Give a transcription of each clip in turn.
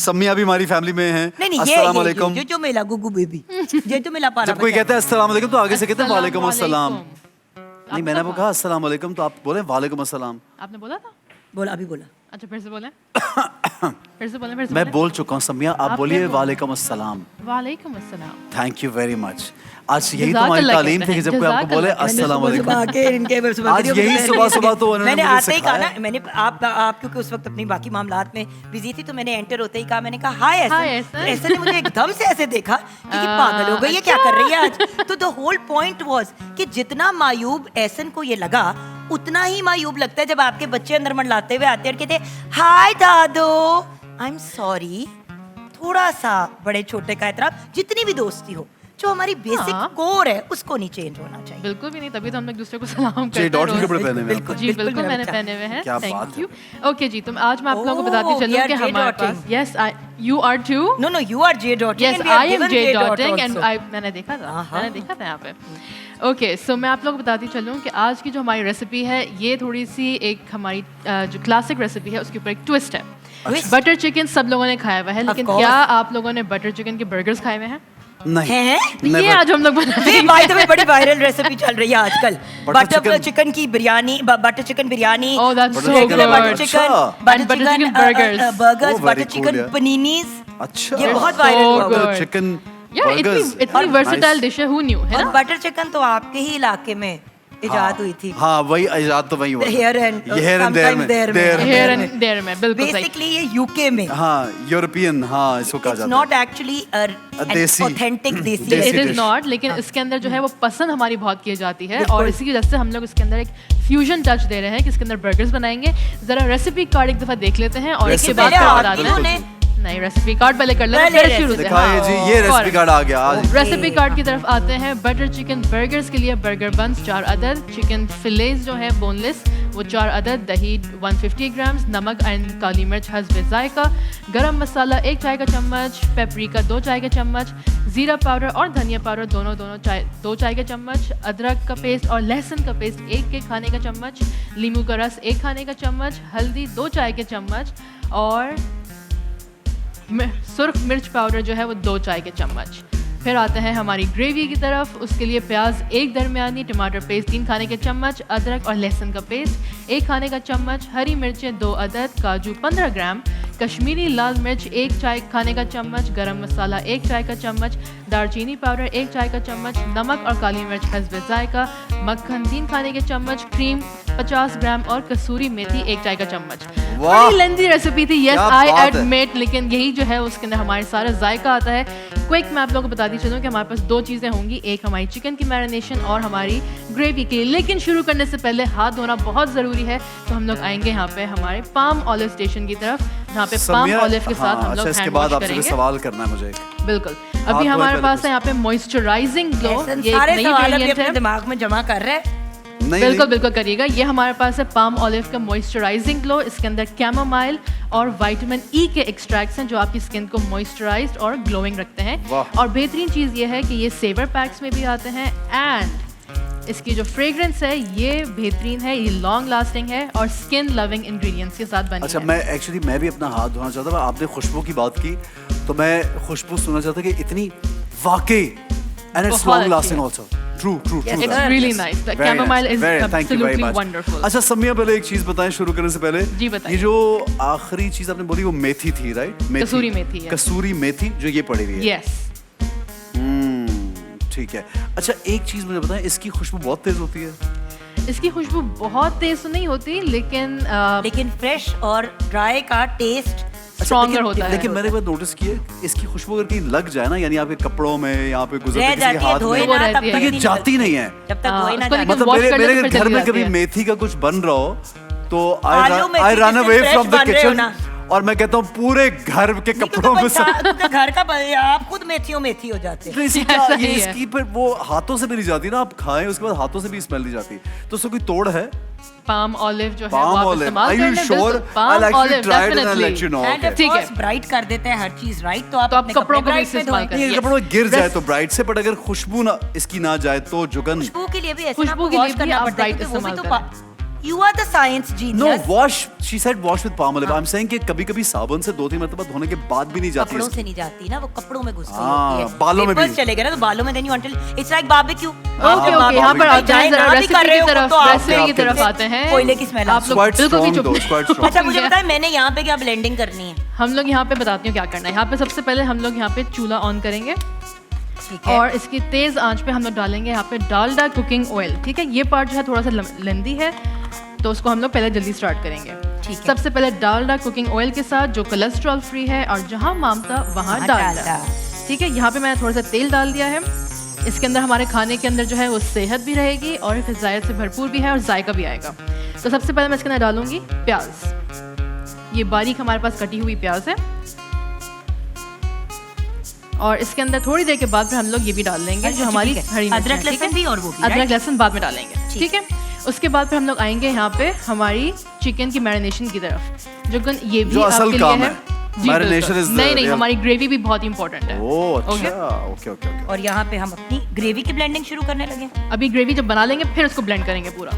सम्मिया भी हमारी फैमिली में है। नहीं अस्सलाम वालेकुम। ये जो मिला गुगू बेबी, ये जो मिला पारा। जब कोई कहता है अस्सलाम वालेकुम तो आगे से कहते हैं वालेकुम अस्सलाम। नहीं, मैंने आपको कहा अस्सलाम वालेकुम तो आप बोले वालेकुम अस्सलाम। आपने बोला था? बोला, अभी बोला। अच्छा फिर से बोलें। फिर से बोलें। मैं बोल चुका हूँ सम्मिया, आप बोलिए वालेकुम अस्सलाम। वालेकुम अस्सलाम। Thank you very much. आज यही तो हमारी तालीम थी कि जब कोई आपको बोले अस्सलाम वालेकुम। आज यही सुबह सुबह तो मैंने आते ही कहा ना, मैंने आप क्योंकि उस वक्त अपनी बाकी मामलात में बिजी थी, तो मैंने एंटर होते ही कहा, मैंने कहा हाय ऐसा। ऐसे ने मुझे एकदम से ऐसे देखा कि पागल हो गई है, क्या कर रही है आज। तो द होल पॉइंट वाज कि जितना मायूब एहसन को ये लगा, उतना ही मायूब लगता है जब आपके बच्चे अंदर मंडलाते हुए आते हैं और कहते हाय दादो, आई एम सॉरी। थोड़ा सा बड़े छोटे का एतराफ, जितनी भी दोस्ती हो, जो हमारी बेसिक कोर है उसको नहीं चेंज होना चाहिए। बिल्कुल भी नहीं, तभी तो हम एक दूसरे को सलाम करते हैं। डॉट के कपड़े पहने हुए बिल्कुल, जी बिल्कुल मैंने पहने हुए हैं। क्या बात थैंक है। यू। ओके जी, तो आज मैं आप लोगों को बताती चलूं कि हमारे पास yes you are too. No you are J dotting. Yes I am J dotting and I मैंने देखा था यहाँ पे। ओके सो मैं आप लोगों को बताती चलूँ कि आज की जो हमारी रेसिपी है, ये थोड़ी सी एक हमारी जो क्लासिक रेसिपी है उसके ऊपर एक ट्विस्ट है। बटर चिकन सब लोगों ने खाया हुआ है, लेकिन क्या आप लोगों ने बटर चिकन के बर्गर्स खाए हुए हैं? नहीं ये आज हम लोग बनाएंगे। बाय द वे बड़ी वायरल रेसिपी चल रही है आजकल। बटर चिकन की biryani, butter chicken biryani, oh that's so good. Butter chicken burgers, butter chicken paninis. अच्छा, ये बहुत वायरल हुआ। बटर चिकन यार इतनी वर्सेटाइल डिश है, हु न्यू, है ना? बटर चिकन तो आपके ही इलाके में इजाद हुई थी। हाँ वही इजाद तो वही हुआ। Here and there में बिल्कुल सही। बेसिकली ये यूके में, हाँ यूरोपियन, हाँ इसको कहा जाता है। नॉट एक्चुअली देसी, ऑथेंटिक देसी। इट इज नॉट, लेकिन इसके अंदर जो है वो पसंद हमारी बहुत की जाती है, और इसी की वजह से हम लोग इसके अंदर एक फ्यूजन टच दे रहे हैं कि इसके अंदर बर्गर्स बनाएंगे। जरा रेसिपी कार्ड एक दफा देख लेते हैं और इसके बाद नहीं, रेसिपी कार्ड पहले कर लेते हैं शुरू से। दिखाइए जी, ये रेसिपी कार्ड आ गया आज। रेसिपी कार्ड की तरफ आते हैं। बटर चिकन बर्गर्स के लिए बर्गर बंस 4 अदद, चिकन फिलेज जो है बोनलेस वो 4 अदद, दही 150 ग्राम्स, नमक एंड काली मिर्च हस्ब जायका, गरम मसाला 1 चाय का चम्मच, पेपरिका 2 चाय के चम्मच, जीरा पाउडर और धनिया पाउडर दोनों 2 चाय के चम्मच, अदरक का पेस्ट और लहसुन का पेस्ट 1 खाने का चम्मच, नींबू का रस 1 खाने का चम्मच, हल्दी 2 चाय के चम्मच और सुर्ख मिर्च पाउडर जो है वो 2 चाय के चम्मच। फिर आते हैं हमारी ग्रेवी की तरफ। उसके लिए प्याज 1 दरमियानी, टमाटर पेस्ट 3 खाने के चम्मच, अदरक और लहसुन का पेस्ट 1 खाने का चम्मच, हरी मिर्चें 2 अदद, काजू 15 ग्राम, कश्मीरी लाल मिर्च 1 चाय खाने का चम्मच, गरम मसाला 1 चाय का चम्मच, दालचीनी पाउडर 1 चाय का चम्मच, नमक और काली मिर्च हस्ब जायका, मक्खन 3 खाने के चम्मच, क्रीम 50 ग्राम और कसूरी मेथी 1 चाय का चम्मच। बड़ी लेंथी रेसिपी थी, यस आई एडमिट, लेकिन यही जो है उसके अंदर हमारे सारा जायका आता है। क्विक मैं आप लोगों को बताती चलूँ कि हमारे पास 2 चीज़ें होंगी, एक हमारी चिकन की मैरिनेशन और हमारी ग्रेवी के लिए। लेकिन शुरू करने से पहले हाथ धोना बहुत ज़रूरी है, तो हम लोग आएंगे यहाँ पे हमारे पाम ऑलिव स्टेशन की तरफ, जहाँ पे पाम ऑलिव के साथ हम लोग हैंड वॉश करेंगे। सवाल करना है मुझे बिल्कुल। अभी हमारे पास है यहाँ पे मॉइस्चराइजिंग ग्लो, ये एक नई वेरिएंट है, दिमाग में जमा कर रहे हैं। बिल्कुल बिल्कुल करिएगा। ये हमारे पास है पाम ऑलिव का मॉइस्चराइजिंग ग्लो। इसके अंदर कैमोमाइल और विटामिन ई के एक्सट्रैक्ट्स हैं जो आपकी स्किन को मॉइस्चराइज्ड और ग्लोइंग रखते हैं। और बेहतरीन चीज़ ये है कि ये सेवर पैक्स में भी आते हैं, एंड इसकी जो फ्रेग्रेंस है ये बेहतरीन है, ये लॉन्ग लास्टिंग है और स्किन लविंग इंग्रेडिएंट्स के साथ बनी है। अच्छा, मैं भी अपना हाथ धोना चाहता हूँ। आपने खुशबू की बात की तो मैं खुशबू सुनना चाहता कि इतनी वाकई, and it's long lasting also. True. It's really nice. The chamomile is absolutely wonderful. अच्छा सम्मिया, पहले एक चीज बताएं शुरू करने से पहले। जी बताइए। ये जो आखिरी चीज आपने बोली वो मेथी थी, राइट? कसूरी मेथी है। कसूरी मेथी जो ये पड़ी हुई है। Yes. ठीक है। अच्छा एक चीज मुझे बताएं, इसकी खुशबू बहुत तेज होती है? इसकी खुशबू बहुत तेज तो नहीं होती, लेकिन फ्रेश और ड्राई का टेस्ट स्ट्रॉन्गर होता है। लेकिन मैंने बात नोटिस की है, इसकी खुशबू अगर कहीं लग जाए ना, यानी आपके कपड़ों में, यहाँ पे गुजरते किसी के हाथ में, तो ये जाती नहीं है जब तक धोए ना जाए। मतलब मेरे घर में कभी मेथी का कुछ बन रहा हो तो I run away from the kitchen और मैं कहता हूँ पूरे घर के कपड़ों में घर का आप खुद मेथी हो जाते हैं। इसकी पर वो हाथों से भी नहीं जाती ना, आप खाएं उसके बाद हाथों से भी स्मेल नहीं जाती, तो उससे कोई तोड़ है? पाम ऑलिव जो है palm olive, are you sure? Palm olive definitely ठीक है, ब्राइट कर देते हैं हर चीज, राइट? तो आप अपने कपड़ों को भी इस्तेमाल करिए। ये कपड़ों में गिर जाए तो ब्राइट से, बट अगर खुशबू ना इसकी ना जाए तो जुगन। खुशबू के लिए भी ऐसा खुशबू के लिए भी आप ब्राइट इस्तेमाल करें। You are the science No, genius. wash. She said wash with palm olive. I'm saying कि कभी-कभी साबुन से 2-3 मरतबा धोने के बाद भी नहीं जाती कपड़ों है। से नहीं जाती ना, वो कपड़ों में घुस गई हाँ, होती है। बालों में भी। Pimples चले गए ना तो बालों में, then you until it's like barbecue। Okay okay, यहाँ पर आते हैं जरा रेसिपी की तरफ, रेसिपी की तरफ आते हैं। कोयले की स्मेल आप लोग Quite बिल्कुल भी strong चुप though, नहीं। quite strong. अच्छा मुझे बताएं मैंने यहाँ पे क्या ब्लेंडिंग करनी है? हम लोग यहाँ पे बताती हूँ क्या करना है। यहाँ पे सबसे पहले हम लोग यहाँ पे चूल्हा ऑन करेंगे ठीक है। और इसकी तेज आंच पे हम लोग डालेंगे यहाँ पे डालडा कुकिंग ऑयल। ठीक है, ये पार्ट जो है थोड़ा सा लेंदी है तो उसको हम लोग पहले जल्दी स्टार्ट करेंगे। ठीक है। सबसे पहले डालडा कुकिंग ऑयल के साथ जो कोलेस्ट्रॉल फ्री है और जहाँ मामता वहाँ डालडा। ठीक है, यहाँ पे मैंने थोड़ा सा तेल डाल दिया है। इसके अंदर हमारे खाने के अंदर जो है वो सेहत भी रहेगी और ग़िज़ायत से भरपूर भी है और जायका भी आएगा। तो सबसे पहले मैं इसके अंदर डालूंगी प्याज। ये बारीक हमारे पास कटी हुई प्याज है और इसके अंदर थोड़ी देर के बाद फिर हम लोग ये भी डाल लेंगे जो हमारी हरी मिर्च अदरक है, ठीक है? लहसुन भी और वो भी, अदरक right? लहसुन बाद में डालेंगे। ठीक है, उसके बाद फिर हम लोग आएंगे यहाँ पे हमारी चिकन की मैरिनेशन की तरफ, जो ये भी जो असल आपके काम लिए है। जी, Marination बिल्कुल। is the नहीं real- हमारी ग्रेवी भी बहुत इंपॉर्टेंट है। ओह Okay? अच्छा, ओके ओके ओके। और यहाँ पे हम अपनी ग्रेवी की ब्लेंडिंग शुरू करने लगे। अभी ग्रेवी जब बना लेंगे फिर उसको ब्लेंड करेंगे पूरा।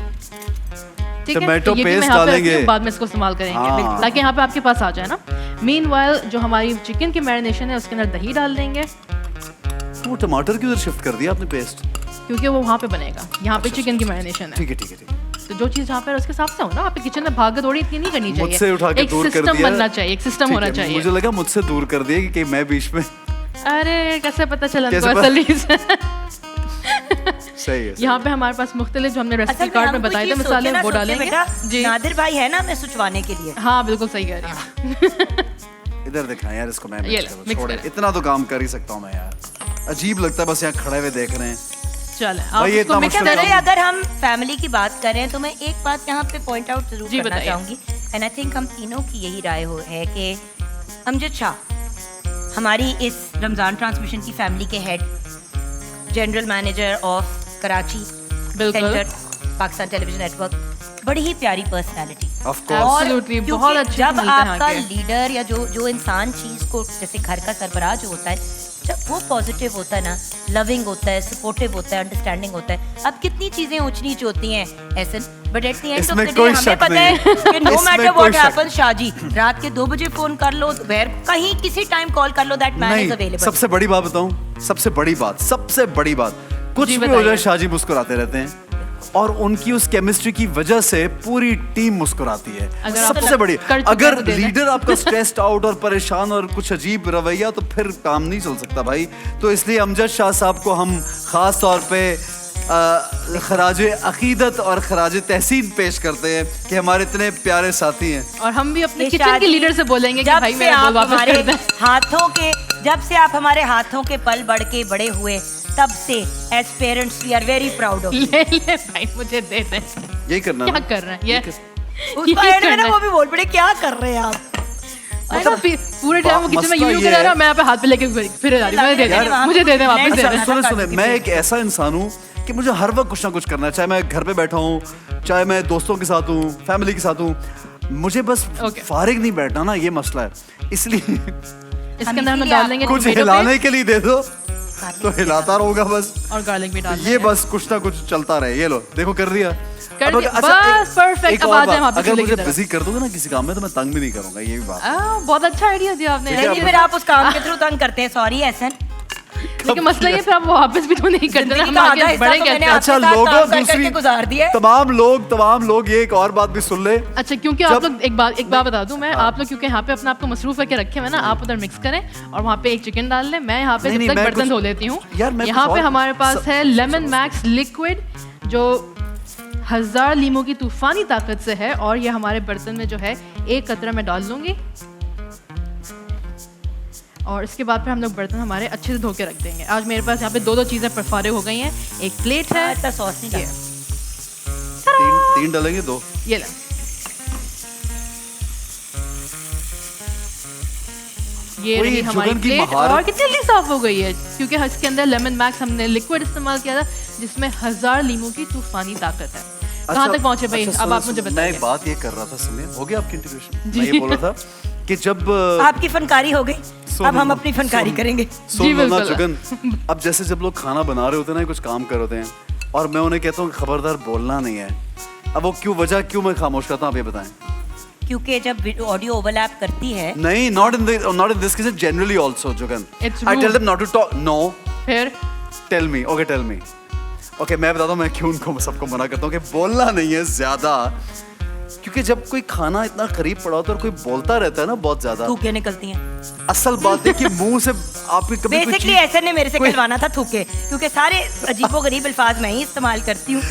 ठीक है, Tomato तो ये भी मैं paste यहाँ पे डालेंगे। रखती हूँ, बाद में इसको इस्तेमाल करेंगे हाँ। ताकि यहाँ पे आपके पास आ जाए ना। मीनवाइल जो हमारी चिकन की मैरिनेशन है उसके अंदर दही डाल देंगे तो वो टमाटर की उधर शिफ्ट कर दिया आपने पेस्ट? क्योंकि वो वहाँ पे बनेगा। यहाँ पे चिकन की मैरिनेशन है ठीक है ठीक है ठीक है। तो जो चीज़ जहाँ पे है उसके हिसाब से हो ना। आप किचन में भाग दौड़ी इतनी नहीं करनी चाहिए। मुझसे उठा के एक दूर कर सिस्टम दिया। बनना चाहिए, एक सिस्टम ठीक होना है, चाहिए। मुझे लगा मुझसे दूर कर दिया कि मैं बीच में। अरे कैसे पता चला कैसे इनको पता? असल रीज़न? सही है। यहाँ पे हमारे पास मुख्तलिफ जो हमने रेसिपी असल में कार्ड में हम कोई बताए थे चीज़ मसाले सोचे ना वो सोचे डालेंगे बेटा, जी। नादिर भाई है ना मैं सुचवाने के लिए। हाँ बिल्कुल सही कह रही हैं। इधर दिखाएं यार इसको, मैं ये mix ले, करूं, mix छोड़े। करें। इतना तो काम कर ही सकता हूँ मैं यार। अजीब लगता है बस यहाँ खड़े हुए देख रहे हैं। चलें आप भाई, ये इसको इतना मिक्स मुश्किल करें। तरह अगर हम फैमिली की बात करें तो मैं एक बात यहाँ पे पॉइंट आउट जरूर जी, करना बताइए। चाहूंगी एंड आई थिंक हम तीनों की यही राय है कि अमजद शाह हमारी इस रमज़ान ट्रांसमिशन की फैमिली के head, general manager of Karachi बिल्कुल। सेंटर, पाकिस्तान टेलीविजन नेटवर्क, बड़ी ही प्यारी पर्सनालिटी। Of course. Absolutely, क्योंकि बहुत अच्छे जब मिलते हैं यहाँ आपका के। लीडर या जो इंसान चीज को जैसे घर का सरबराह जो होता है, जब वो पॉजिटिव होता है ना, लविंग होता है, सपोर्टिव होता है, अंडरस्टैंडिंग होता है, अब कितनी चीजें ऊंच नीच होती हैं ऐसे, but at the end of इसमें द डे कोई हमें शक पता है नहीं। कि नो इसमें मैटर कोई व्हाट शक हैपेंस शाहजी, रात के 2 बजे फोन कर लो, दोपहर कहीं किसी टाइम कॉल कर लो, दैट मैन इज नहीं, अवेलेबल। सबसे बड़ी बात बताऊं, सबसे बड़ी बात, कुछ जी, भी हो जाए बताइए। शाहजी मुस्कुराते रहते हैं और उनकी उस केमिस्ट्री की वजह से पूरी टीम मुस्कुराती है। अगर आप सबसे बड़ी, कर चुके हैं अगर तो दे दें। लीडर आपका स्ट्रेस्ड आउट और परेशान और कुछ अजीब रवैया, तो फिर काम नहीं चल सकता भाई। तो इसलिए अमजद शाह साहब को हम खास तौर पे खराज अकीदत और खराज तहसीन पेश करते हैं कि हमारे इतने प्यारे साथी हैं। और हम भी अपने ये किचन के शादी- लीडर से बोलेंगे कि जब भाई से मेरा आप बोल वापस हमारे कर दें। हाथों के, जब से आप हमारे हाथों के पल बढ़ के बड़े हुए, तब से as parents we are very proud of. ले ले भाई मुझे दे दे। यही करना क्या ना? कर रहे हैं ये? उसको एंड में ना वो भी बोल पड़े क्या कर रहे हैं आप। पूरे टाइम वो किचन में मसला यूं ये कर रहा है- है, मैं यहाँ पे हाथ पे लेके फिर जा रही हूँ। मुझे दे यार, दे, मुझे दे दे, वापस दे अच्छा, दे। अच्छा। सुने, मैं एक ऐसा इंसान हूँ कि मुझे हर वक्त कुछ ना कुछ करना है, चाहे मैं घर पे बैठा हूँ, चाहे मैं दोस्तों के साथ हूँ, फैमिली के साथ हूँ, मुझे बस Okay. फारिग नहीं बैठना ना, ये मसला है। इसलिए इसके अंदर हम इसीलिए डाल देंगे कुछ tomato हिलाने paste के लिए दे दो तो हिलाता रहूंगा बस। और गार्लिक भी डाल ये देंगे। बस कुछ ना कुछ चलता रहे। ये लो देखो कर दिया। कर अब दिया, अच्छा, बस perfect, एक अब और आ जाए बात, वहाँ पे अगर चूल्हे की मुझे तरफ। बिजी कर दोगे ना किसी काम में तो मैं तंग भी नहीं करूंगा, ये भी बात। बहुत अच्छा आइडिया दिया आपने। ठीक है, नहीं फिर आप उस काम के थ्रू तंग करते हैं, सॉरी एहसन। लेकिन मसला ये फिर आप वापस भी तो नहीं करते ना, जिंदगी हम का आधा आगे हिस्सा बढ़े तो मैंने कैसे? अच्छा आपके साथ लोगों काम कर दूसरी करके गुजार दिया है। तमाम लोग ये एक और बात भी सुन ले। अच्छा क्योंकि आप लोग एक बात बता दूं मैं, आप लोग क्योंकि यहाँ पे अपना आपको मसरूफ करके रखे हुए ना, आप उधर मिक्स करें और वहाँ पे एक चिकन डाल लें। मैं यहाँ पे नहीं, जब नहीं, तक मैं बर्तन कुछ- धो लेती हूँ। यार, मैं यहाँ कुछ पे और- हमारे पास सब- है लेमन मैक्स लिक्विड जो 1000 लीमों की तूफानी ताकत से है, और ये हमारे बर्तन में जो है 1 कतरा मैं डाल लूँगी और इसके बाद फिर हम लोग बर्तन हमारे अच्छे से धो के रख देंगे। आज मेरे पास यहाँ पे 2 चीज़ें फारिग हो गई हैं। एक प्लेट है, इतना सॉस नहीं डाला। तीन डालेंगे, 2 ये लें, ये कोई रही हमारी जुगन की प्लेट महारत। और कितनी जल्दी साफ हो गई है क्योंकि इसके अंदर लेमन मैक्स हमने लिक्विड इस्तेमाल किया था जिसमें 1000 लीमों की तूफानी ताकत है। कहाँ तक पहुंचे भाई? अच्छा, अब आप मुझे मैं बताइए। एक बात ये कर रहा था, समय हो गया आपकी इंटीग्रेशन। मैं ये बोल रहा था कि जब आपकी फनकारी हो गई, अब हम अपनी फनकारी करेंगे। सुन लो ना बिल्कुल। जुगन, अब जैसे जब लोग खाना बना रहे होते हैं ना, कुछ काम कर रहे होते हैं और मैं उन्हें कहता हूँ खबरदार बोलना नहीं है, अब वो क्यों वजह क्यों मैं खामोश करता हूँ, आप ये बताएं। क्योंकि जब ऑडियो ओवरलैप करती है नहीं, not in this case, generally also, Jugan. It's I tell rude. them not to talk. No, फिर tell me. Okay, मैं बताता हूँ मैं क्यों उनको सबको मना करता हूँ कि बोलना नहीं है ज्यादा, क्योंकि जब कोई खाना इतना करीब पड़ा होता है और कोई बोलता रहता है ना बहुत ज्यादा, थूके निकलती हैं। असल बात है कि मुंह से आपकी कभी कोई बेसिकली चीज ऐसे ने मेरे से कहलवाना था थूके, क्योंकि सारे अजीबोगरीब अल्फाज मैं ही इस्तेमाल करती हूँ।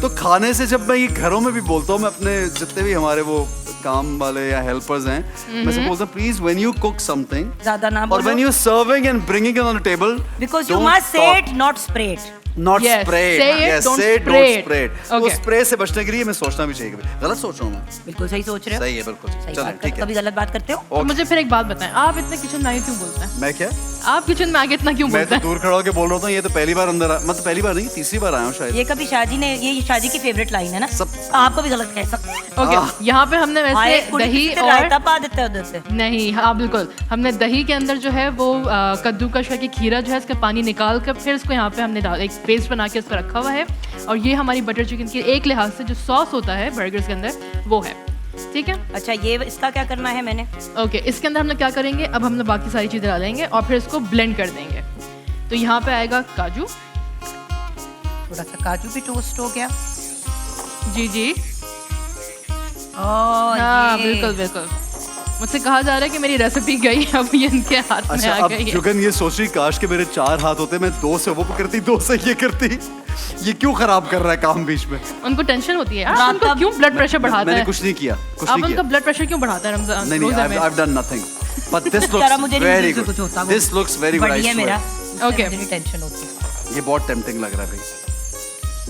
तो खाने से जब मैं ये घरों में भी बोलता हूँ, मैं अपने जितने भी हमारे वो काम वाले या हेल्पर्स हैं, मैं से बोलता हूँ please when you cook something ज्यादा ना और बोलो, when you serving and bringing it on the table, because you must say it not spray it. Not Yes, sprayed. say it, Yes, don't say it, spray don't it. spray it. Okay. वो spray से बचने के लिए मैं सोचना भी चाहिए कभी। गलत सोच रहा हूँ मैं। बिल्कुल सही सोच रहे हो। सही है, बिल्कुल सही चलें, बात ठीक कर, है। कभी गलत बात करते हो? तो मुझे फिर एक बात बताएं, आप इतने किचन में आगे क्यों बोलते हैं? मैं क्या? आप किचन में आगे इतना क्यों मैं बोलते तो हैं? दूर खड़ा होकर बोल रहा था, ये तो पहली बार अंदर मतलब पहली बार नहीं, तीसरी बार आया हूँ शायद। ये कभी शादी ने ये शादी की फेवरेट लाइन है ना, आपको भी गलत कह सकते हैं। ओके, यहाँ पे हमने वैसे दही और रायता पा देते हैं उधर से। नहीं, हाँ बिल्कुल, हमने दही के अंदर जो है वो कद्दूकश करके खीरा जो है इसका पानी निकाल कर फिर इसको यहाँ पे हमने डाल एक पेस्ट बना के इसको रखा हुआ है, और ये हमारी बटर चिकन की एक लिहाज से जो सॉस होता है बर्गर्स के अंदर वो है, ठीक है। अच्छा, ये इसका क्या करना है मैंने? ओके, इसके अंदर हम लोग क्या करेंगे, अब हम लोग बाकी सारी चीज़ें डालेंगे और फिर इसको ब्लेंड कर देंगे। तो यहाँ पे आएगा काजू, थोड़ा सा काजू भी टोस्ट हो गया। जी जी, और हाँ ये बिल्कुल बिल्कुल। मुझसे कहा जा रहा है कि मेरी रेसिपी गई, अब ये इनके हाथ में अच्छा, आ अब गई है। जुगन ये सोच रही काश के मेरे 4 हाथ होते, मैं 2 से वो करती, 2 से ये करती। ये क्यों खराब कर रहा है काम बीच में? उनको टेंशन होती है यार, रात उनको का- क्यों ब्लड प्रेशर बढ़ाता मैंने है? कुछ नहीं किया, कुछ आप नहीं उनका किया। ब्लड प्रेशर क्यों बढ़ाता है रमजान नहीं रोज़े में? I've done nothing. But this जरा looks मुझे नहीं very मुझे good. कुछ होता वो। This looks very good. I बढ़िया swear. मेरा। Okay. मुझे नहीं टेंशन होती। ये बहुत टेम्पटिंग लग रहा है भाई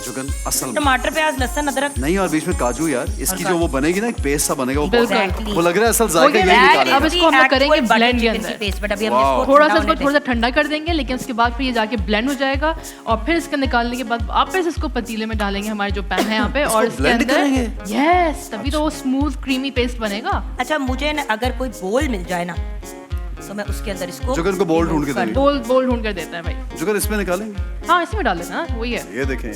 जुगन, असल में। टमाटर, प्याज, लहसुन, अदरक। नहीं, और बीच में काजू यार, इसकी और जो वो बनेगी ना एक पेस्ट सा बनेगा, वो बिल्कुल। Exactly. वो लग रहा है असल हो जायका गया यही मैम, निकालेगा। अब इसको हम लोग करेंगे Actual butter blend के chicken की अंदर। paste, but अभी हमने Wow. इसको थोड़ा सा ठंडा इसको होने थोड़ा सा ठंडा कर देंगे, लेकिन उसके बाद फिर ये जाके ब्लेंड हो जाएगा और फिर इसके निकालने के बाद वापस इसको पतीले में डालेंगे हमारे जो पैन है यहाँ पे, और इसके blend अंदर करेंगे? यस, तभी तो वो स्मूथ क्रीमी पेस्ट बनेगा। दे। अच्छा, मुझे ना अगर कोई बोल मिल जाए ना तो मैं उसके अंदर इसको जुगन को bowl ढूंढ के कर देंगे। दूं। बोल ढूंढ कर देता है भाई। जुगन इसमें निकालेंगे, हाँ, इसी में डाल देना, वही है। ये देखें।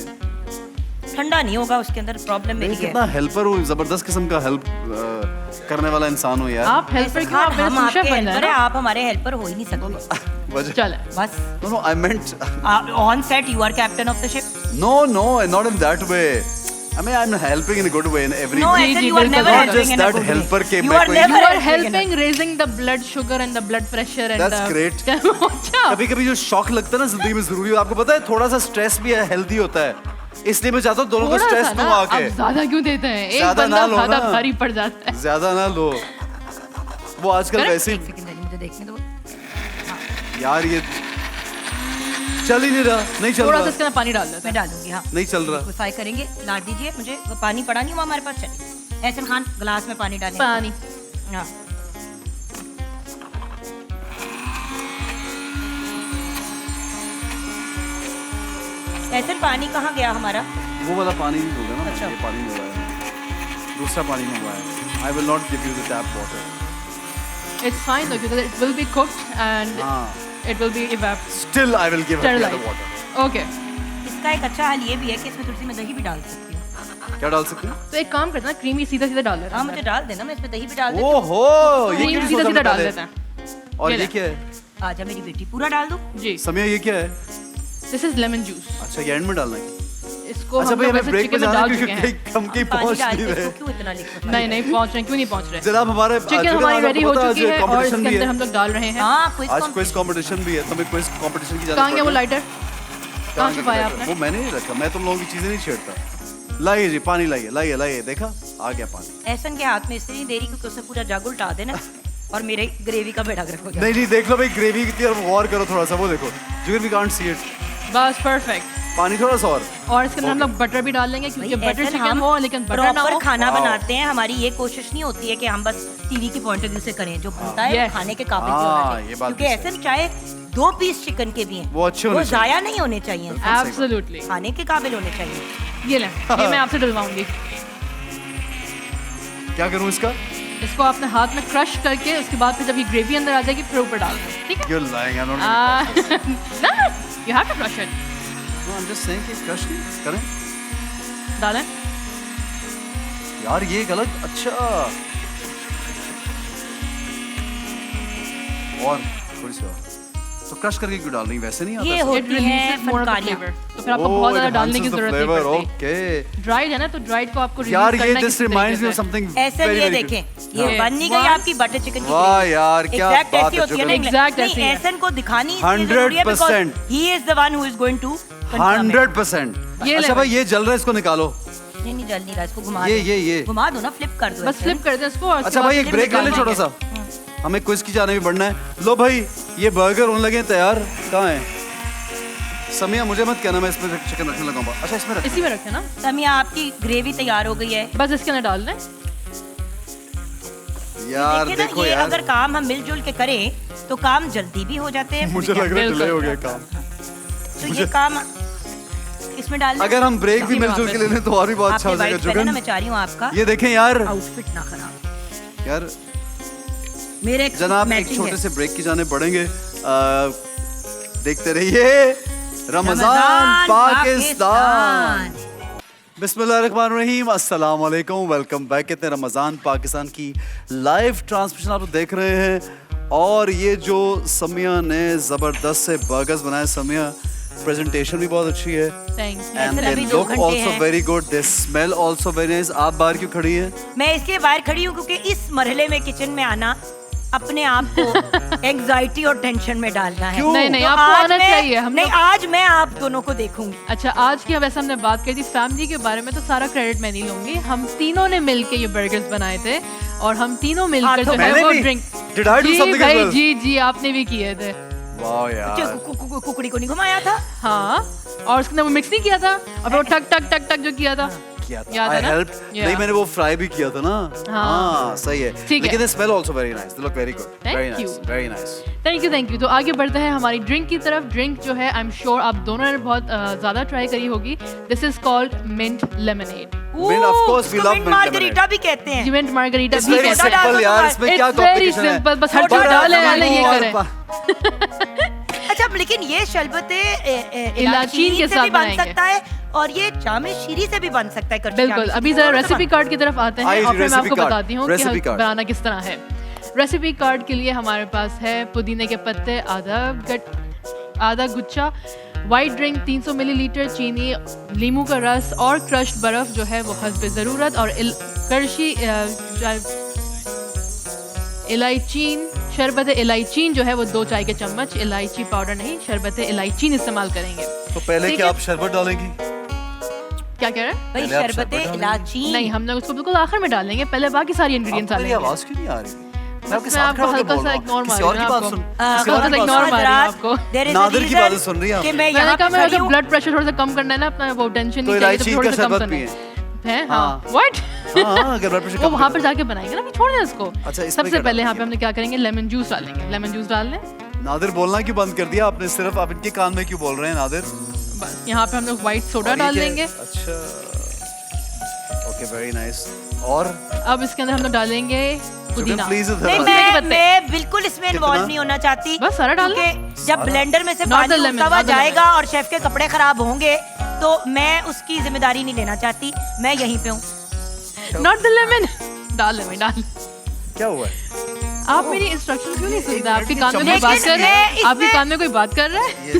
ठंडा नहीं होगा उसके अंदर, प्रॉब्लम मेरी है। कितना हेल्पर हो, जबरदस्त किस्म का हेल्प करने वाला इंसान हो यार। आप हेल्पर क्यों, आप मेरा हम सूशेफ आपके बनना है हेल्पर है, ना। आप हमारे हेल्पर हो ही नहीं सकते। वजह चले, बस no, I meant on set you are captain of the ship. no, not in that way. I mean, I'm helping in a good way in every no, way. ऐसे जी, you are बिल्कुल। never Not helping just in a that good way. helper के You मैं are कोई- never You are helping in a- helping raising the blood sugar and the blood pressure and That's great. अच्छा, कभी कभी जो shock लगता है ना जिंदगी में जरूरी है, आपको पता है थोड़ा सा स्ट्रेस भी हेल्दी होता है, इसलिए मैं चाहता हूँ दोनों को थोड़ा स्ट्रेस सा दूं ना, आके। आप ज्यादा क्यों देते हैं? एक ज्यादा बंदा ना लो ज्यादा ना। भारी पड़ जाता है। ज्यादा ना लो, वो आजकल Correct? वैसे एक सेकंड दे, मुझे देखने दो। ही यार ये चल ही नहीं रहा, नहीं चल थोड़ा सा रहा, इसके अंदर पानी डाल देते मैं डालूंगी, हाँ। नहीं चल रहा। फ्राई करेंगे, ला दीजिए मुझे, वो पानी पड़ा नहीं हुआ हमारे पास। चलिए एहसन खान, ग्लास में पानी डालें। पानी। हाँ, एहसन पानी कहाँ गया हमारा? वो वाला पानी नहीं होगा ना, अच्छा। ये पानी नहीं हुआ है, दूसरा पानी नहीं हुआ है। I will not give you the tap water. It's fine though because it will be cooked and हाँ, it will be evaporated. still I will give her the other Sterilized. water. Okay. इसका एक अच्छा हाल ये भी है कि इसमें थोड़ी सी मैं दही भी डाल सकती हूँ। क्या डाल सकते हैं? तो एक काम करते हैं ना, क्रीमी सीधा सीधा डाल देते हाँ, हैं। मुझे डाल देना, मैं इसमें दही भी डाल देती हूँ। ओहो, ये क्रीम क्यों सीधा सोचा सीधा मैं डाल पहले? देते हैं। और ये ये ले। क्या है? आजा मेरी बेटी, पूरा डाल दूँ? जी, समय ये क्या है? This is lemon juice. अच्छा, ये एंड में डालना है। इसको अच्छा हम भाई, लोग हमें वैसे ब्रेक पे चिकन में जाना है डाल क्योंकि चुके हैं। कहीं हम कहीं पानी पहुंच डाल नहीं के रहे। इसको क्यों इतना लिक्विड? नहीं पहुंच रहे, क्यों नहीं पहुंच रहे? जनाब हमारे चिकन हमारी रेडी हो चुकी है और इसके अंदर हम लोग डाल रहे हैं। हाँ, क्विज आज क्विज कंपटीशन भी है, तो मैं क्विज कंपटीशन की कहाँ जाने गया वो लाइटर? कहाँ छुपाया आपने? वो मैंने नहीं रखा, मैं तुम लोगों की चीजें नहीं छेड़ता। लाइए जी, पानी लाइए, लाइए लाइए, देखा आ गया पानी। एहसन के हाथ में इसलिए देरी क्योंकि उसने पूरा जग उल्टा देना और मेरे ग्रेवी का बेड़ा गर्क हो जाए। नहीं नहीं, देख लो भाई, ग्रेवी कितनी है, गौर करो थोड़ा सा, वो देखो जिगर वी कांट सी इट। बस परफेक्ट। पानी थोड़ा सा और इसके अंदर हम लोग बटर भी डाल लेंगे क्योंकि भाई, बटर एहसन चिकन हम हो लेकिन बटर ना प्रॉपर हो। खाना Wow. बनाते हैं, हमारी ये कोशिश नहीं होती है कि हम बस टीवी की पॉइंट ऑफ व्यू से करें, जो बनता है Yes. वो खाने के काबिल भी हाँ, होना ये चाहिए। बात क्योंकि भी एहसन चाहे 2 पीस चिकन के भी हैं, वो अच्छे होने वो जाया नहीं होने चाहिए, एब्सोल्युटली। खाने के काबिल होने चाहिए। ये ले, ये मैं आपसे डलवाऊंगी। क्या करूं इसका? इसको आपने हाथ में क्रश करके उसके बाद फिर जब ये ग्रेवी अंदर आ जाएगी फिर ऊपर डाल दो, ठीक है? You're lying, I'm not gonna No, you have to crush it. No, I'm just saying कि crush नहीं करें। डालें। यार ये गलत, अच्छा और थोड़ी सी और तो क्रश करके क्यों डाल रही, वैसे नहीं आता ये It होती है releases more of the फनकारियाँ। flavor। तो फिर आपको बहुत ज़्यादा डालने की जरूरत नहीं पड़ती। ओके ड्राइड है ना, तो ड्राइड को आपको यार release ये करना दिस किसी रिमाइंड्स मी तरीके ऑफ से। समथिंग ऐसे ये देखें, ये बन नहीं गई One- आपकी बटर चिकन की वाह यार, क्या एग्जैक्ट बात ऐसी है, होती है ना जुगल। Exact नहीं ऐसी है। ऐसन को दिखानी इसलिए जरूरी है 100%। because he is the one who is going to confirm it। 100%। ये अच्छा ले भाई ये जल रहा है, इसको निकालो। नहीं नहीं जल नहीं रहा, इसको घुमा ये- दो। ये। घुमा दो ना, फ्लिप कर दो बस ऐसे। फ्लिप कर दें इसको और अच्छा भाई एक फिर ब्रेक ले ले निकाल छोटा सा, देंगे। हमें क्विज की जाने भी बढ़ना है। लो भाई ये बर्गर होने लगे हैं तैयार, कहाँ है समिया? मुझे मत कहना, मैं इसमें चिकन रखने लगा हूँ। अच्छा इसमें रख, इसी में रखें ना, समिया आपकी ग्रेवी तैयार हो गई है। बस इसके अंदर डाल दें। यार देखिए ना, देखो ये यार, अगर काम हम मिलजुल के करें तो काम जल्दी भी हो जाते हैं। मुझे लग रहा है बिल्कुल। डिले हो गया काम। तो ये काम इसमें डाल अगर हम ब्रेक भी इसी में मिलजुल के वापस। ले लें तो और भी बहुत अच्छा हो आपने जाएगा। white पहना ना, जुगन मैं चाह रही हूँ आपका ये देखें यार, आउटफिट ना खराब। यार मेरे एक जनाब एक matching छोटे है। से ब्रेक की जाने बढ़ेंगे। देखते रहिए रमजान पाकिस्तान। बिस्मिल्लाहिर्रहमानिर्रहीम, अस्सलाम वालेकुम, वेलकम बैक। कहते हैं रमजान पाकिस्तान की लाइव ट्रांसमिशन आप देख रहे हैं। और ये जो समिया ने जबरदस्त से बर्गर्स बनाए, समिया प्रेजेंटेशन भी बहुत अच्छी है थैंक यू। एंड अभी दे 2 लुक घंटे आल्सो हैं। वेरी गुड, दे स्मेल आल्सो वेरी नाइस। आप बाहर क्यों खड़ी हैं? मैं इसलिए बाहर खड़ी हूँ क्योंकि इस मरहले में किचन में आना अपने आप को एंजाइटी और टेंशन में डालना है। क्यों? नहीं नहीं, तो आपको आज आना मैं- चाहिए। हम नहीं लोग आज मैं आप दोनों को देखूंगी। अच्छा, आज की वैसे हमने बात करी थी फैमिली के बारे में, तो सारा क्रेडिट मैं नहीं लूंगी। हम तीनों ने मिलके ये बर्गर्स बनाए थे और हम तीनों मिलकर हाथों जो है मैंने वो भी? ड्रिंक। Did I do जी something as भाई, well? जी आपने भी किए थे। वाह यार, कुकड़ी को नहीं घुमाया था। हाँ, और उसके अंदर वो मिक्स नहीं किया था, और वो टक टक टक टक जो किया था। किया था। याद I है ना? helped। Yeah. नहीं मैंने वो फ्राई भी किया था ना। हाँ। हाँ सही है। ठीक है। लेकिन they smell also very nice, they look very good, Thank very you. nice, very nice। Thank you. तो आगे बढ़ते हैं हमारी ड्रिंक की तरफ। ड्रिंक जो है आई एम श्योर आप दोनों ने बहुत ज़्यादा ट्राई करी होगी। This is called mint lemonade. Mint, of course, we उसको love mint mint margarita lemonade। भी कहते हैं। मिंट मार्गरीटा It's भी very कहते हैं। डाल दो simple यार, तुम्हारे। इसमें क्या It's very competition है? simple, बस हट छोटा डाले सा वाले ये और करें। अच्छा लेकिन ये शरबत इलाचीन के से साथ भी बन बनाएंगे। सकता है और ये जामे शीरी से भी बन सकता है। कड़छी बिल्कुल। जामे अभी शीरी। जरा दोनों से रेसिपी बन- कार्ड की तरफ आते हैं आइए, और फिर मैं recipe आपको card, बताती हूँ कि recipe card। बनाना किस तरह है। रेसिपी कार्ड के लिए हमारे पास है पुदीने के पत्ते आधा गुच्छा, वाइट ड्रिंक 300 मिलीलीटर, चीनी, नींबू का रस और क्रश्ड बर्फ जो है वो हस्ब ज़रूरत, और करशी इलायचीन, शरबत इलायचीन जो है वो 2 चाय के चम्मच, इलायची पाउडर नहीं, शरबत इलायचीन इस्तेमाल करेंगे। तो पहले ठीक क्या है। आप शरबत डालेंगी? क्या कह रहे हैं? भाई पहले आप शरबत शरबत इलाचीन नहीं, हमने उसको बिल्कुल आखिर में डालेंगे, पहले बाकी सारी इंग्रेडिएंट्स आपको मेरी डालेंगे। आवाज क्यों नहीं आ रही? मैं आपके मैं साथ आपको खड़ा होकर हल्का बोल सा रहा हूँ। इग्नोर मार किसी और रही की हूँ बात आपको। सुन, हल्का किसी और सा की बात इग्नोर सुन। मार रही हूँ आपको। There is a नादिर की reason बातें सुन रही हैं आप। कि मैं मैंने यहाँ कहा पे मेरा खड़ी तो हूँ। ब्लड प्रेशर थोड़ा सा कम करना है ना अपना, वो टेंशन तो नहीं चाहिए, तो इलायची थोड़ा का सा कम शरबत करना पिए। है। हाँ, हाँ। व्हाट? हाँ, अगर ब्लड प्रेशर वो कम वहाँ करना पर जाके बनाएंगे ना, अभी छोड़ दें उसको। अच्छा, इसमें सबसे क्या पहले यहाँ पे डालेंगे? हमने क्या करेंगे, लेमन जूस डालेंगे। लेमन जूस डाल लें। नादिर बोलना क्यों बंद कर दिया आपने? सिर्फ आप इनके कान में क्यों बोल रहे हैं नादिर? बस यहाँ पे हम लोग व्हाइट सोडा और ये डाल क्या है? देंगे। अच्छा, ओके, वेरी नाइस। और अब इसके अंदर हम लोग डालेंगे पुदीना। प्लीज नहीं पुदीने के मैं पत्ते। मैं बिल्कुल इसमें इन्वॉल्व कितना? नहीं होना चाहती। बस सारा डाल लें। क्योंकि जब ब्लेंडर में से Not पानी the lemon, उठता हुआ not the जाएगा और शेफ के कपड़े खराब होंगे तो मैं उसकी जिम्मेदारी नहीं लेना चाहती। मैं यहीं पे हूँ। Not the lemon. डाल ले भाई, डाल। क्या हुआ है? आप मेरी इंस्ट्रक्शन क्यों नहीं सुनते? आपके मिनट कान में की कोई बात लेकिन कर रहा मैं है? इसमें- आपके कान में कोई बात कर रहा है? ये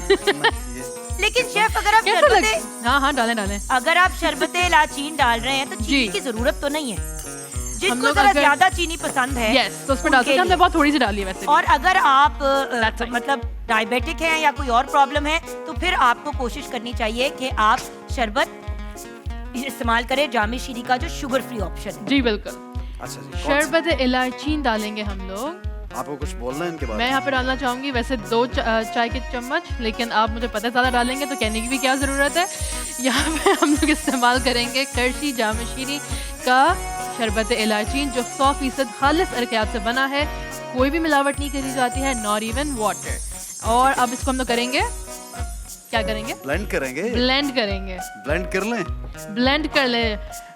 लेकिन शेफ अगर आप कैसा लग? शरबत हाँ डालें डालें। अगर आप शरबत इलाचीन डाल रहे हैं तो चीनी जी। की जरूरत तो नहीं है। हम जिनको लोग जरा अगर- ज्यादा चीनी पसंद है यस, तो उसमें डाल सकते हैं। हमने बहुत थोड़ी सी डाली है वैसे भी। और अगर आप That's right. मतलब डायबिटिक हैं या कोई और प्रॉब्लम है तो फिर आपको कोशिश करनी चाहिए कि आप शरबत इस्तेमाल करें जामे शीरी का जो शुगर फ्री ऑप्शन है। जी बिल्कुल। अच्छा जी, कौन सा? शरबत इलायचीन डालेंगे हम लोग। आपको कुछ बोलना है इनके बारे मैं में? यहाँ पे डालना चाहूँगी वैसे 2 चाय के चम्मच, लेकिन आप मुझे पता है ज़्यादा डालेंगे तो कहने की भी क्या ज़रूरत है। यहाँ पे हम लोग इस्तेमाल करेंगे करशी जामशीरी का शरबत इलायचीन जो 100% खालिस अरकियात से बना है, कोई भी मिलावट नहीं करी जाती है, नॉट इवन वाटर। और अब इसको हम लोग करेंगे, क्या करेंगे? ब्लेंड करेंगे। ब्लेंड करेंगे। ब्लेंड कर लें। ब्लेंड कर ले।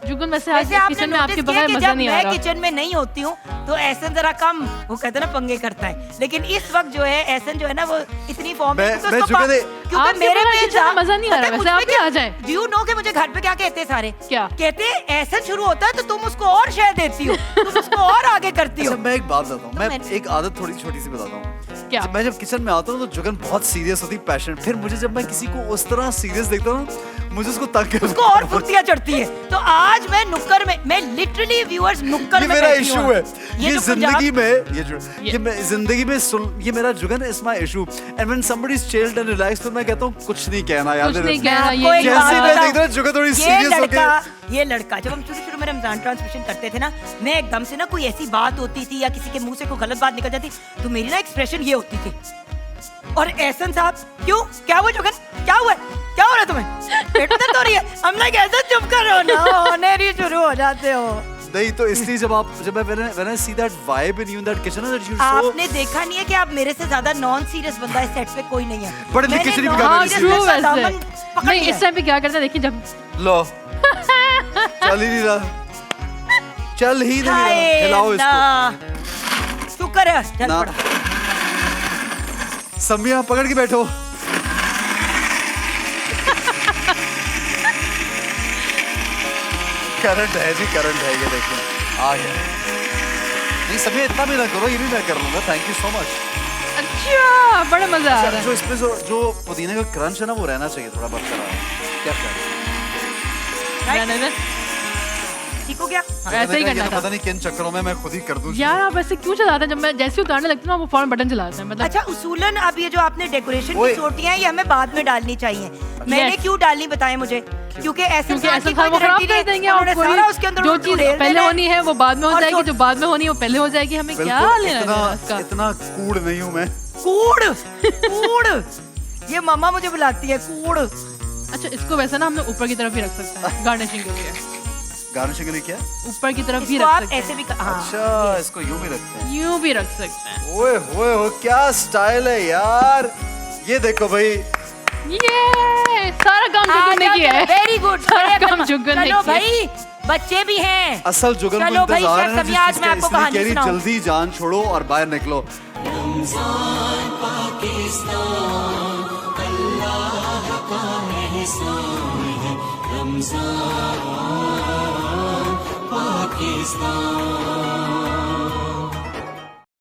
जुगन वैसे आज वैसे आपने किचन में आपके नोटिस किया बगैर कि मज़ा जब नहीं आ मैं रहा। किचन में नहीं होती हूँ तो एहसन जरा कम वो कहते हैं ना पंगे करता है, लेकिन इस वक्त जो है एहसन जो है ना वो इतनी फॉर्म मैं क्योंकि आपसे मेरे बड़ा पे किचन में मजा नहीं आ रहा, वैसे आप भी आ जाए। डू यू नो कि मुझे घर पे क्या कहते हैं सारे? क्या कहते हैं? ऐसा शुरू होता है तो तुम उसको और शेयर देती हो, तुम उसको और आगे करती हो। अच्छा मैं एक बात बताता हूँ, तो मैं एक आदत थोड़ी छोटी सी बताता हूँ। क्या? मैं जब किचन में आता हूँ तो जुगन बहुत सीरियस होती, पैशनेट। फिर मुझे जब मैं किसी को उस तरह सीरियस देखता हूँ, मुझे उसको तंग उसको और फुर्तियाँ चढ़ती है। तो आज मैं नुक्कड़ में, मैं लिटरली व्यूअर्स नुक्कड़ ये में मेरा बैठी इशू हूँ। है। ये जो जिंदगी पंजाब- में जिंदगी में ये मेरा जुगन is my issue. And when somebody is chilled and relax तो मैं कहता हूँ कुछ नहीं कहना यार। कुछ नहीं मैं कहना, आपको ये एक नहीं बात जैसे मैं बताऊं, देख रहा हूँ जुगन थोड़ी ये सीरियस हो गई। ये लड़का जब हम शुरू में रमजान ट्रांसमिशन करते थे ना, मैं एकदम से ना कोई ऐसी बात होती थी या किसी के मुंह से कोई गलत बात निकल जाती तो मेरी ना एक्सप्रेशन ये होती थी। और एहसन साहब क्यों, क्या हुआ जुगन, क्या हुआ, क्या हो रहा है तुम्हें, पेट में दर्द हो रही है? हम ना कैसे चुप करो ना, होने ही शुरू हो जाते हो। नहीं तो इसलिए जब when I see that vibe in you in that kitchen that you're so आपने देखा नहीं है कि आप मेरे से ज्यादा नॉन सीरियस बंदा इस सेट पे कोई नहीं है। बड़े मैंने लिखी चली non- बिगाड़ हाँ, रही true serious वैसे। दामन पकड़ नहीं, लिया। इस टाइम पे क्या करते हैं देखिए, जब लो चल ही नहीं रहा, चल ही नहीं रहा, हाय हिलाओ इसको। अल्लाह। शुक्र है चल ना। पड़ा। समिया पकड़ के बैठो। करंट है जी, करंट है, ये देखिए आ गया। नहीं समिया इतना भी ना करो, ये भी मैं कर लूंगा। Thank you so much. अच्छा बड़ा मजा आ रहा है। जो इसमें जो पुदीने का क्रंच है ना वो रहना चाहिए थोड़ा बरकरार। क्या ख्याल है? ठीक हो गया? ऐसे ही करना था। पता नहीं किन चक्करों में मैं खुद ही कर दूं। यार आप ऐसे क्यों चलाते हैं? जब मैं जैसे उतारने लगती हूँ ना, वो फौरन बटन चलाते हैं। मतलब अच्छा उसूलन अब ये जो आपने डेकोरेशन ओए। की चोटियां हैं ये हमें बाद में डालनी चाहिए। मैंने क्यों डालनी बताएं मुझे, क्योंकि ऐसे ऐसा था वो खराब कर देंगे और सारा उसके अंदर जो उनको चीज ढेर पहले देना है। होनी है वो बाद में हो और जाएगी, छोड़- जो बाद में होनी है वो पहले हो जाएगी। हमें क्या बिल्कुल, लेना इतना देना इसका? इतना कूड़ नहीं हूं मैं। कूड़ कूड़ ये मामा मुझे बुलाती है कूड़। अच्छा इसको वैसे ना हमने ऊपर की तरफ ही रख सकते हैं गार्निशिंग के लिए। गार्निशिंग के लिए क्या? ऊपर की तरफ भी इसको रख आप सकते हैं। ऐसे भी हाँ। अच्छा इसको यूं भी रखते हैं। यूं भी रख सकते हैं। ओए होए हो, क्या स्टाइल है यार। ये देखो भाई, ये सारा काम जुगन ने किया है। Very good. सारा काम जुगन ने चलो किया है। भाई बच्चे भी हैं। असल जुगन को चलो भाई, इंतजार शेफ है समिया, आज मैं आपको कहानी कह रही सुनाऊं। जल्दी जान छोड़ो और बाहर निकलो। Pakistan